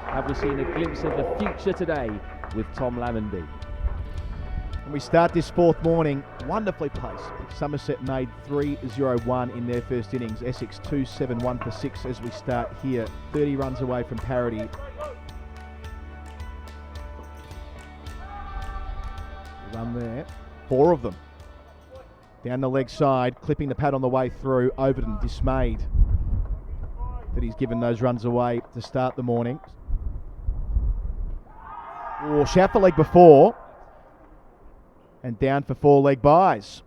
have we seen a glimpse of the future today with Tom Lammonby. And we start this fourth morning wonderfully placed. Somerset made 3-0-1 in their first innings. Essex 2-7-1 for 6 as we start here. 30 runs away from parity. Run there. 4 of them. Down the leg side, clipping the pad on the way through. Overton dismayed that he's given those runs away to start the morning. Oh, shout for leg before. And down for 4 leg byes.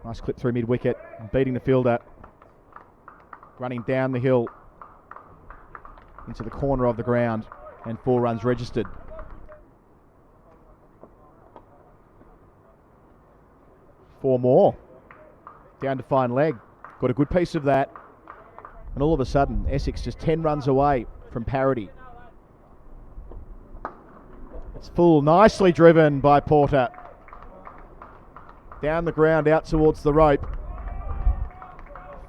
Nice clip through mid-wicket, beating the fielder. Running down the hill into the corner of the ground, and 4 runs registered. Four more. Down to fine leg. Got a good piece of that. And all of a sudden, Essex just 10 runs away from parity. It's full, nicely driven by Porter. Down the ground, out towards the rope.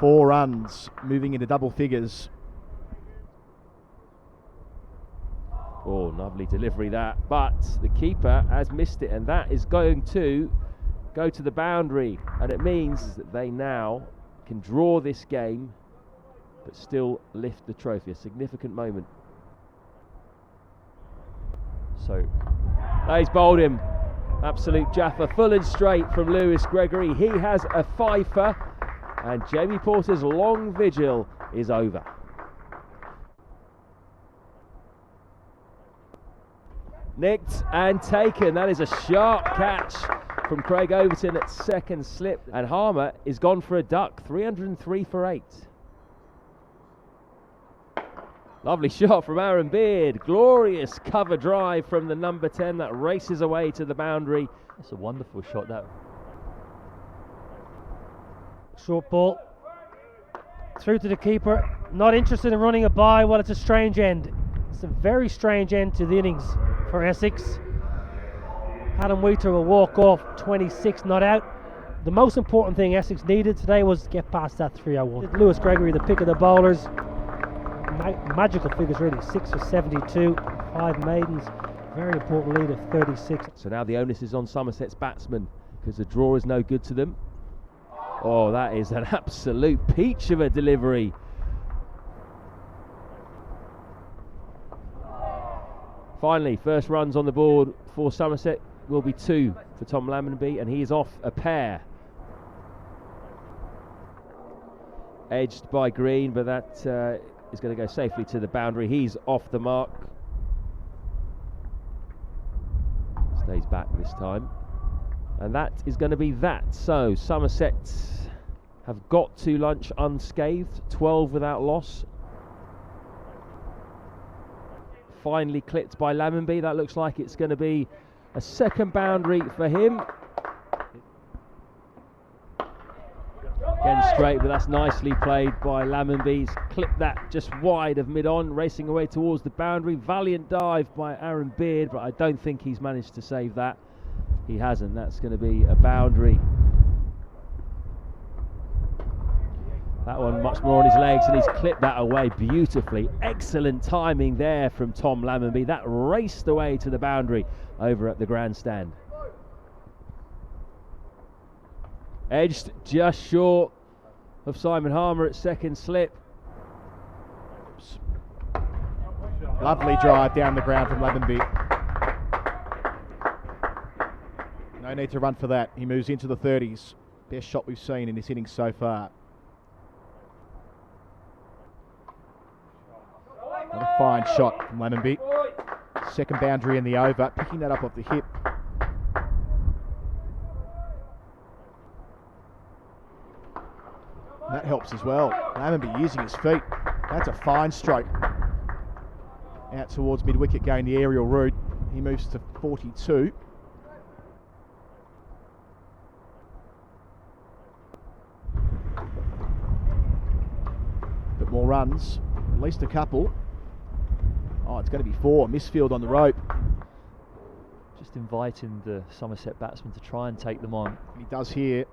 4 runs, moving into double figures. Oh, lovely delivery that. But the keeper has missed it, and that is going to go to the boundary. And it means that they now can draw this game, but still lift the trophy. A significant moment. So, he's bowled him. Absolute jaffa, full and straight from Lewis Gregory. He has a fifer, and Jamie Porter's long vigil is over. Nicked and taken. That is a sharp catch from Craig Overton at second slip. And Harmer is gone for a duck. 303 for 8. Lovely shot from Aaron Beard. Glorious cover drive from the number 10 that races away to the boundary. That's a wonderful shot, that. Short ball. Through to the keeper. Not interested in running a bye. Well, it's a strange end. It's a very strange end to the innings for Essex. Adam Wheater will walk off 26 not out. The most important thing Essex needed today was to get past that 301. Lewis Gregory, the pick of the bowlers. Magical figures really. 6 for 72, 5 maidens. Very important lead of 36. So now the onus is on Somerset's batsmen, because the draw is no good to them. Oh, that is an absolute peach of a delivery. Finally, first runs on the board for Somerset will be 2 for Tom Lammonby, and he is off a pair. Edged by Green, but that is going to go safely to the boundary. He's off the mark. Stays back this time. And that is going to be that. So Somerset have got to lunch unscathed. 12 without loss. Finally clipped by Lammonby. That looks like it's going to be a second boundary for him. Again straight, but that's nicely played by Lammonby. He's clipped that just wide of mid-on, racing away towards the boundary. Valiant dive by Aaron Beard, but I don't think he's managed to save that. He hasn't. That's going to be a boundary. That one much more on his legs, and he's clipped that away beautifully. Excellent timing there from Tom Lammonby. That raced away to the boundary over at the grandstand. Edged just short of Simon Harmer at second slip. Lovely drive down the ground from Lammonby. No need to run for that. He moves into the 30s. Best shot we've seen in this innings so far. What a fine shot from Lammonby. Second boundary in the over, picking that up off the hip. That helps as well. Lammonby using his feet. That's a fine stroke. Out towards mid-wicket, going the aerial route. He moves to 42. But more runs, at least a couple. Oh, it's going to be 4. Misfield on the rope. Just inviting the Somerset batsman to try and take them on. He does here,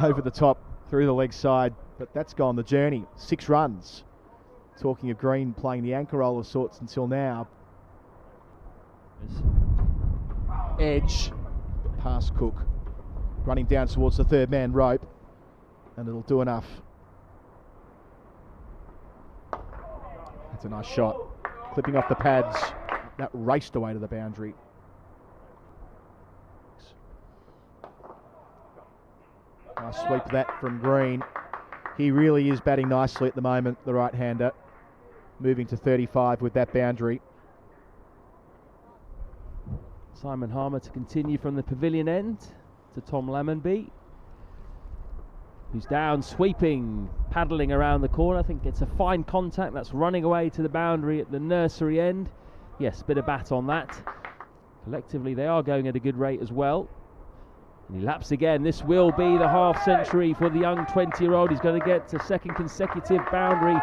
over the top, through the leg side, but that's gone the journey. 6 runs. Talking of Green playing the anchor role of sorts until now. Edge, past Cook. Running down towards the third man rope, and it'll do enough. That's a nice shot. Clipping off the pads. That raced away to the boundary. Nice sweep of that from Green. He really is batting nicely at the moment, the right-hander. Moving to 35 with that boundary. Simon Harmer to continue from the pavilion end to Tom Lammonby, who's down, sweeping, paddling around the corner. I think it's a fine contact. That's running away to the boundary at the nursery end. Yes, bit of bat on that. Collectively, they are going at a good rate as well. And he laps again. This will be the half century for the young 20-year-old. He's going to get to second consecutive boundary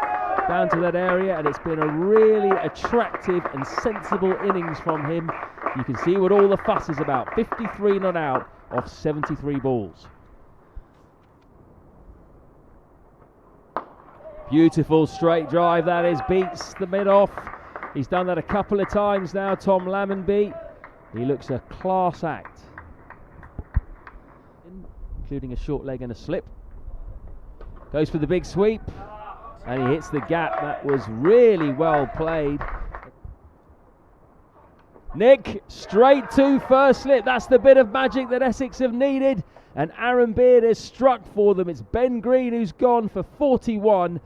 down to that area, and it's been a really attractive and sensible innings from him. You can see what all the fuss is about. 53 not out off 73 balls. Beautiful straight drive that is, beats the mid-off. He's done that a couple of times now, Tom Lammonby. He looks a class act, including a short leg and a slip. Goes for the big sweep, and he hits the gap. That was really well played. Nick, straight to first slip. That's the bit of magic that Essex have needed, and Aaron Beard has struck for them. It's Ben Green who's gone for 41.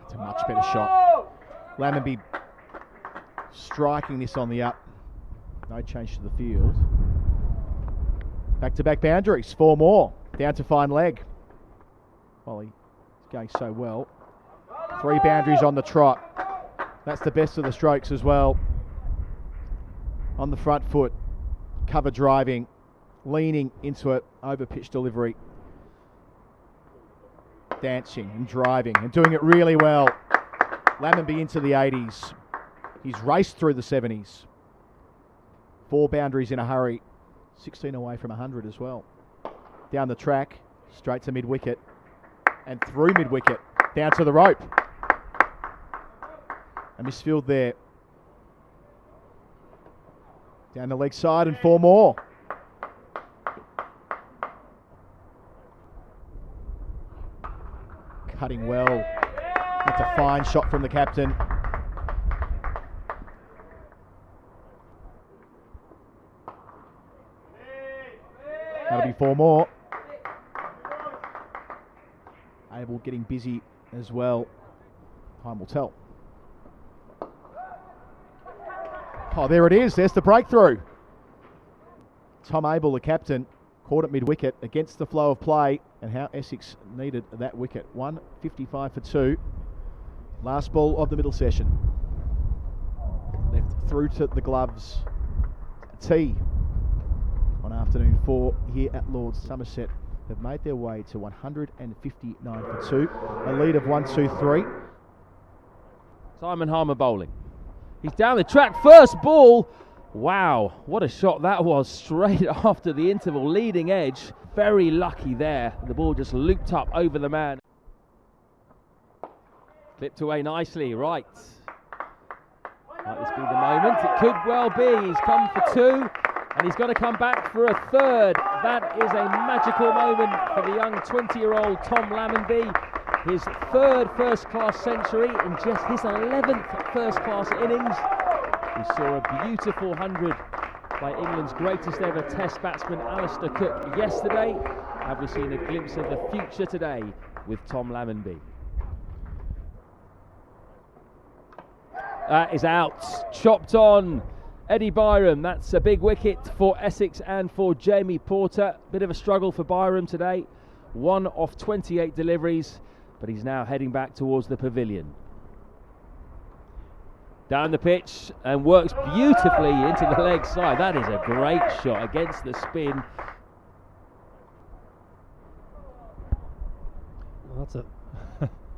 That's a much better shot. Lammonby striking this on the up. No change to the field. Back-to-back boundaries, 4 more. Down to fine leg. Ollie is going so well. 3 boundaries on the trot. That's the best of the strokes as well. On the front foot, cover driving, leaning into it, over pitch delivery. Dancing and driving and doing it really well. Lammonby into the 80s. He's raced through the 70s. 4 boundaries in a hurry. 16 away from 100 as well. Down the track, straight to mid-wicket. And through mid-wicket, down to the rope. A misfield there. Down the leg side and 4 more. Cutting well. That's a fine shot from the captain. That'll be 4 more. Abel getting busy as well. Time will tell. Oh, there it is. There's the breakthrough. Tom Abel, the captain, caught at mid-wicket against the flow of play, and how Essex needed that wicket. 155 for 2. Last ball of the middle session. Left through to the gloves. Tee on afternoon 4 here at Lord's. Somerset have made their way to 159 for 2. A lead of 1, 2, 3. Simon Harmer bowling. He's down the track, first ball. Wow, what a shot that was, straight after the interval, leading edge. Very lucky there. The ball just looped up over the man. Clipped away nicely, right. Might this be the moment? It could well be. He's come for 2, and he's got to come back for a 3rd. That is a magical moment for the young 20-year-old Tom Lammonby. His 3rd first-class century in just his 11th first-class innings. We saw a beautiful 100 by England's greatest ever Test batsman Alistair Cook yesterday. Have we seen a glimpse of the future today with Tom Lammonby? That is out, chopped on. Eddie Byram, that's a big wicket for Essex and for Jamie Porter. Bit of a struggle for Byram today. 1 off 28 deliveries, but he's now heading back towards the pavilion. Down the pitch and works beautifully into the leg side. That is a great shot against the spin. Well, that's a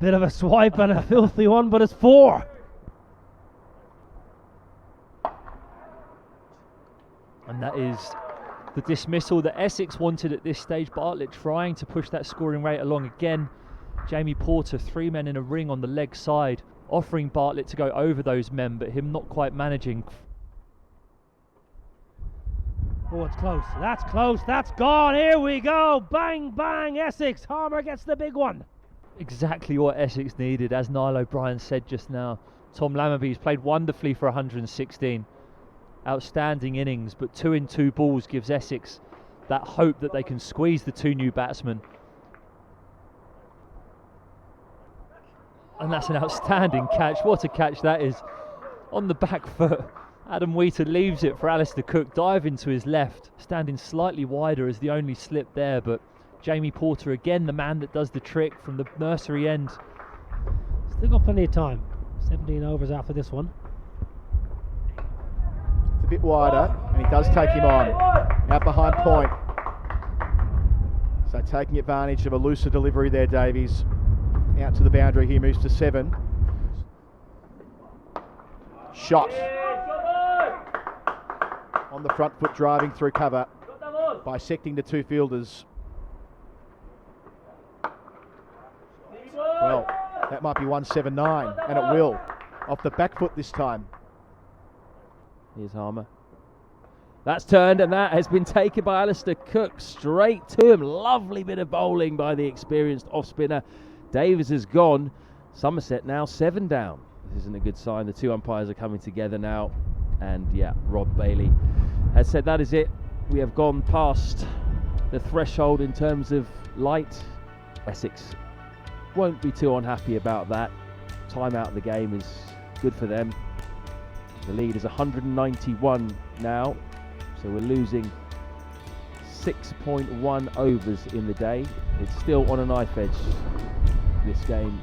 bit of a swipe and a filthy one, but it's 4. And that is The dismissal that Essex wanted at this stage. Bartlett trying to push that scoring rate along again. Jamie Porter, 3 men in a ring on the leg side, offering Bartlett to go over those men, but him not quite managing. Oh, it's close. That's close. That's gone. Here we go. Bang, bang. Essex. Harmer gets the big one. Exactly what Essex needed, as Niall O'Brien said just now. Tom Lammerby's played wonderfully for 116. Outstanding innings, but 2 in 2 balls gives Essex that hope that they can squeeze the 2 new batsmen. And that's an outstanding catch. What a catch that is. On the back foot, Adam Wheater leaves it for Alistair Cook, diving to his left, standing slightly wider as the only slip there, but Jamie Porter again, the man that does the trick from the nursery end. Still got plenty of time. 17 overs after this one. It's a bit wider, and he does take him on. Out behind point. So taking advantage of a looser delivery there, Davies. Out to the boundary, he moves to 7. Shot. On the front foot, driving through cover, bisecting the 2 fielders. Well, that might be 179, and it will. Off the back foot this time. Here's Harmer. That's turned, and that has been taken by Alistair Cook straight to him. Lovely bit of bowling by the experienced off-spinner. Davies has gone. Somerset now 7 down. This isn't a good sign. The 2 umpires are coming together now. And yeah, Rob Bailey has said that is it. We have gone past the threshold in terms of light. Essex won't be too unhappy about that. Time out of the game is good for them. The lead is 191 now. So we're losing 6.1 overs in the day. It's still on a knife edge, this game.